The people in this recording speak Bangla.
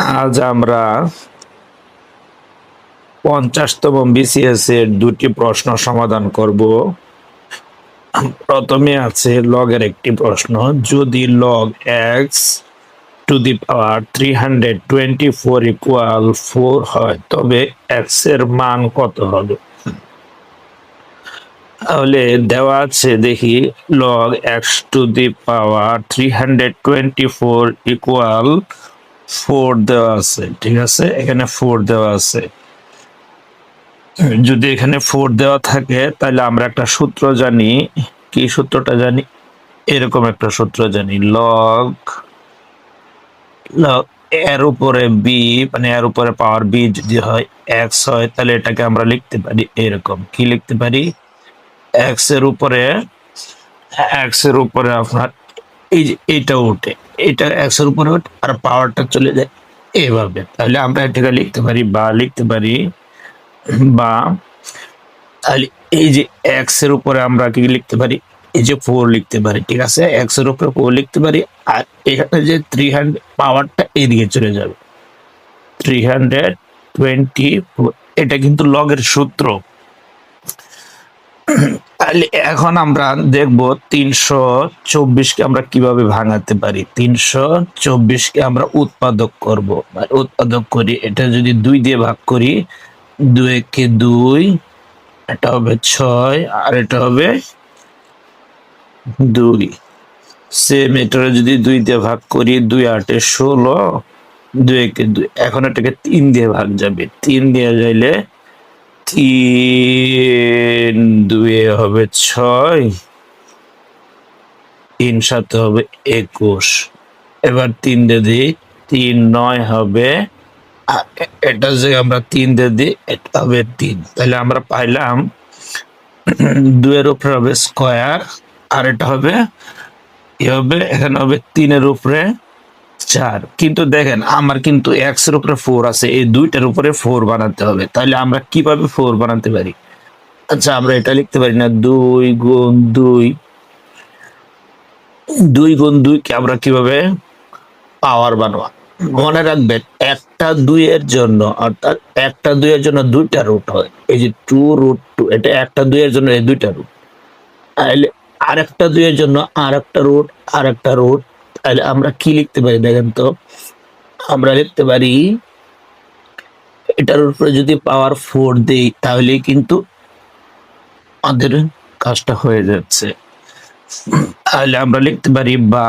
আজ আমরা 50তম বিসিএস এর দুটি প্রশ্ন সমাধান করব। প্রথমে আছে লগের একটি প্রশ্ন, যদি log x to the power 324 equal 4 হয় তবে এক্স এর মান কত হবে? তাহলে দেওয়া আছে, দেখি, log x to the power 324 equal 4 দেওয়া আছে। ঠিক আছে, এখানে 4 দেওয়া আছে। যদি এখানে 4 দেওয়া থাকে তাহলে আমরা একটা সূত্র জানি। কি সূত্রটা জানি? এরকম একটা সূত্র জানি, লগ লগ এর উপরে বি, মানে এর উপরে পাওয়ার বি যদি হয় এক্স হয়, তাহলে এটাকে আমরা লিখতে পারি এরকম। কি লিখতে পারি? এক্স এর উপরে আপনার এই যে এইটা উঠে, এটা এক্স এর উপরে উঠে আর পাওয়ারটা চলে যায় এভাবে। তাহলে আমরা এটাকে লিখতে পারি বা তাহলে এই যে এক্স এর উপরে আমরা কি লিখতে পারি? এই যে 4 লিখতে পারি। ঠিক আছে, এক্স এর উপরে 4 লিখতে পারি, আর এখানে যে 300 পাওয়ারটা এইদিকে চলে যাবে 324। এটা কিন্তু লগের সূত্র। তাহলে এখন আমরা দেখব 324 কে আমরা কিভাবে ভাঙাতে পারি। 324 কে আমরা উৎপাদক করব, উৎপাদক করি। এটা যদি 2 দিয়ে ভাগ করি, 2 একে 2, এটা হবে 6 আর এটা হবে 2। সেম এটারে যদি 2 দিয়ে ভাগ করি, 2 8 16, 2 একে 2। এখন এটাকে 3 দিয়ে ভাগ যাবে, 3 দিয়ে যাইলে 3 2 হবে 6, 3 7 হবে 21। এবার 3 দিয়ে দিই, 3 9 হবে, এটা যে আমরা 3 দিয়ে দিই, এটা হবে 3। তাহলে আমরা পাইলাম 2 এর উপরে হবে স্কয়ার, আর এটা হবে এখানে হবে 3 এর উপরে 4। কিন্তু দেখেন, আমার কিন্তু এক্স এর উপরে 4 আছে, এই দুইটার উপরে 4 বানাতে হবে। তাহলে আমরা কিভাবে 4 বানাতে পারি? আচ্ছা, আমরা এটা লিখতে পারি না, 2 গুণ 2, 2 গুণ 2 কে আমরা কিভাবে পাওয়ার বানাবো? মনে রাখবেন, একটা 2 এর জন্য, অর্থাৎ একটা 2 এর জন্য দুইটা রুট হয়। এই যে 2√2, এটা একটা 2 এর জন্য এই দুইটা রুট। তাহলে আরেকটা 2 এর জন্য আরেকটা রুট, আরেকটা রুট। তাহলে আমরা কি লিখতে পারি দেখেন তো? আমরা লিখতে পারি, এটার উপরে যদি পাওয়ার 4 দেই তাহলে কিন্তু আমাদের কাজটা হয়ে যাচ্ছে। তাহলে আমরা লিখতে পারি বা